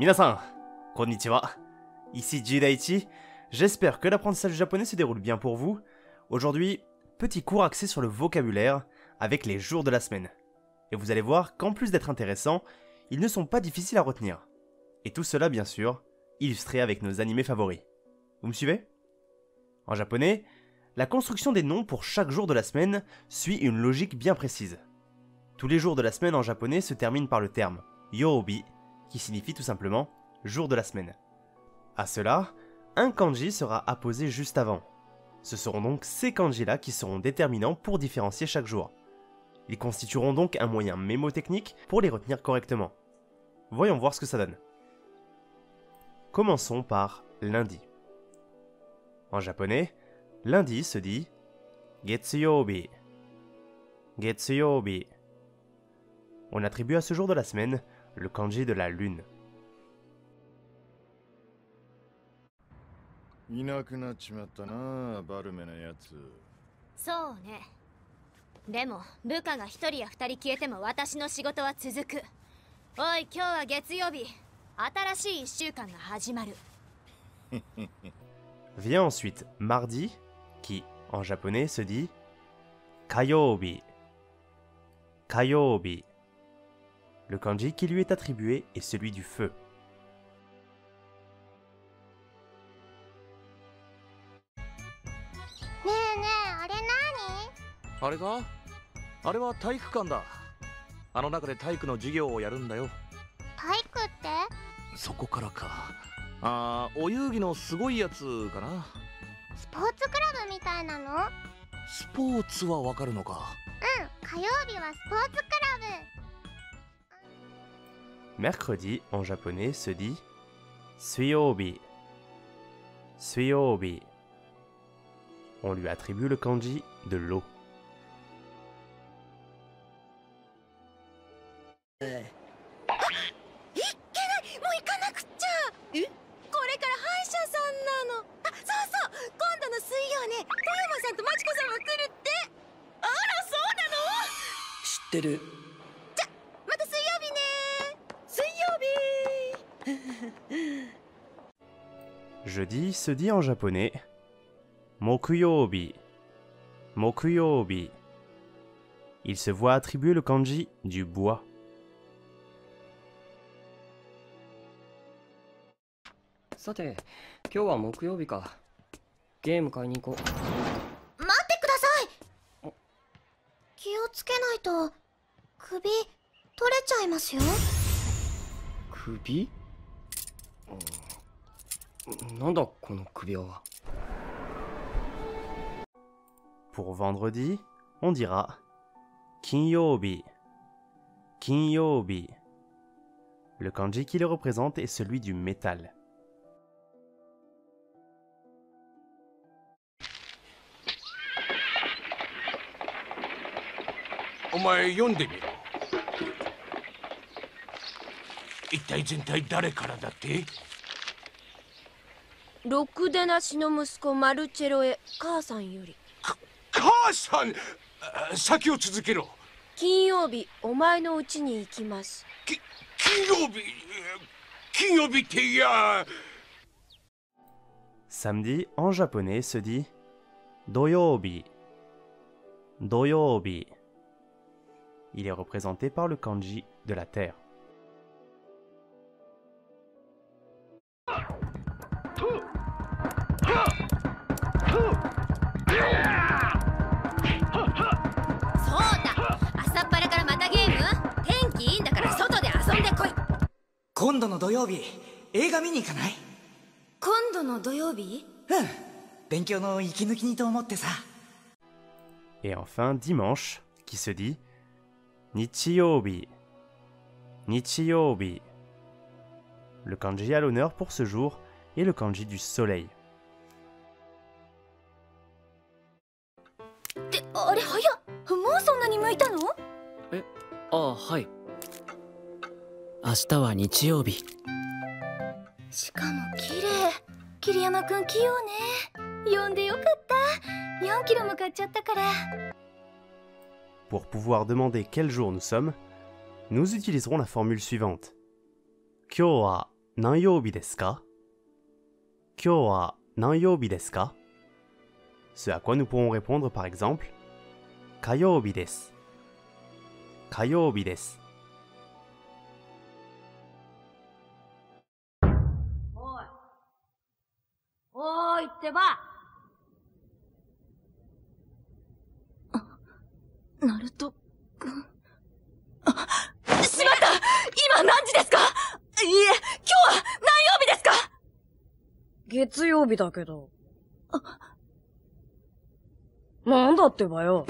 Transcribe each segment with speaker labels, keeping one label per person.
Speaker 1: Minasan, konnichiwa. Ici Jidaichi, j'espère que l'apprentissage du japonais se déroule bien pour vous. Aujourd'hui, petit cours axé sur le vocabulaire avec les jours de la semaine. Et vous allez voir qu'en plus d'être intéressants, ils ne sont pas difficiles à retenir. Et tout cela bien sûr, illustré avec nos animés favoris. Vous me suivez? En japonais, la construction des noms pour chaque jour de la semaine suit une logique bien précise. Tous les jours de la semaine en japonais se terminent par le terme Yōbi, qui signifie tout simplement jour de la semaine. À cela, un kanji sera apposé juste avant. Ce seront donc ces kanji-là qui seront déterminants pour différencier chaque jour. Ils constitueront donc un moyen mémotechnique pour les retenir correctement. Voyons voir ce que ça donne. Commençons par lundi. En japonais, lundi se dit Getsuyobi. Getsuyobi. On attribue à ce jour de la semaine le kanji de la lune.
Speaker 2: いなくなっちまったな、バルメのやつ。
Speaker 3: そうね。でも部下が一人や二人消えても私の仕事は続く。おい、今日は月曜日。新しい一週間が始まる。
Speaker 1: Vient ensuite mardi, qui en japonais se dit Kayoubi. Kayoubi. Le kanji qui lui est attribué est celui du feu.
Speaker 4: ねえねえ、あれ何？
Speaker 5: あれか？あれは体育館だ。あの中で体育の授業をやるんだよ。
Speaker 4: 体育って？
Speaker 5: そこからか。お遊戯のすごいやつかな。
Speaker 4: スポーツクラブみたいなの？
Speaker 5: スポーツはわかるのか。
Speaker 4: うん、火曜日はスポーツクラブ。
Speaker 1: Mercredi en japonais se dit Suiyobi. Suiyobi. On lui attribue le kanji de l'eau.
Speaker 6: 知ってる。
Speaker 4: じゃ、また水曜日ね。水曜日。
Speaker 1: Jeudi se dit en japonais Mokuyobi. Mokuyobi. Il se voit attribuer le kanji du bois.
Speaker 6: さて、今日は木曜日か。ゲーム買いに行こう。
Speaker 4: 待ってください。気をつけないと首取れちゃいますよ。
Speaker 6: 首？なんだこの首輪は。
Speaker 1: Pour vendredi, on dira Kinyoubi. Kinyoubi. Le kanji qui le représente est celui du métal.
Speaker 7: お前読んでみろ。一体全体誰からだって？
Speaker 3: ろくでなしの息子マルチェロへ母さんより。
Speaker 7: 母さん、先を続けろ。
Speaker 3: 金曜日お前の家に行きます。
Speaker 7: 金曜日っていや。
Speaker 1: Samedi en japonais se dit Doyobi. Doyobi. Il est représenté par le kanji de la terre.
Speaker 8: 今度の土曜日、映画見に行かない？
Speaker 3: 今度の土曜日？
Speaker 8: うん、勉強の息抜きにと思ってさ。
Speaker 1: Et enfin dimanche, qui se dit Nichiyobi. Nichiyobi. Le kanji à l'honneur pour ce jour est le kanji du soleil.
Speaker 3: ってあれ早っ。もうそんなに向いたの？
Speaker 6: はい。明日は日曜日。
Speaker 3: しかも綺麗。桐山くん器用ね。呼んでよかった。4キロも買っちゃったから。
Speaker 1: Pour pouvoir demander quel jour nous sommes, nous utiliserons la formule suivante. Kyo wa 何曜日ですか? 今日は何曜日ですか? Ce à quoi nous pourrons répondre par exemple 火曜日です。火曜日です。
Speaker 3: おーいってば。
Speaker 9: ナルト君。しまった！今何時ですか？いいえ、今日は何曜日ですか？
Speaker 10: 月曜日だけど。なんだってばよ。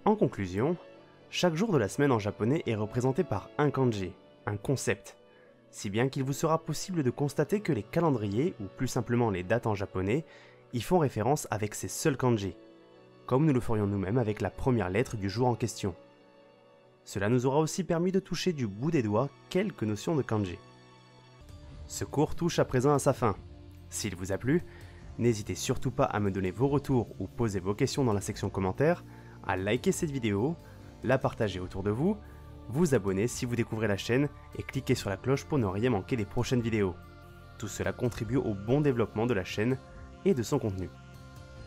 Speaker 1: En conclusion, chaque jour de la semaine en japonais est représenté par un kanji, un concept, si bien qu'il vous sera possible de constater que les calendriers, ou plus simplement les dates en japonais, y font référence avec ces seuls kanji, comme nous le ferions nous-mêmes avec la première lettre du jour en question. Cela nous aura aussi permis de toucher du bout des doigts quelques notions de kanji. Ce cours touche à présent à sa fin. S'il vous a plu, n'hésitez surtout pas à me donner vos retours ou poser vos questions dans la section commentaires, à liker cette vidéo, la partager autour de vous, vous abonner si vous découvrez la chaîne et cliquer sur la cloche pour ne rien manquer des prochaines vidéos. Tout cela contribue au bon développement de la chaîne et de son contenu.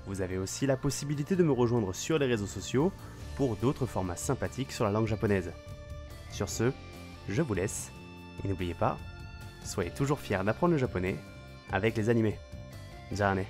Speaker 1: Vous avez aussi la possibilité de me rejoindre sur les réseaux sociaux pour d'autres formats sympathiques sur la langue japonaise. Sur ce, je vous laisse, et n'oubliez pas, soyez toujours fiers d'apprendre le japonais avec les animés. Ja ne.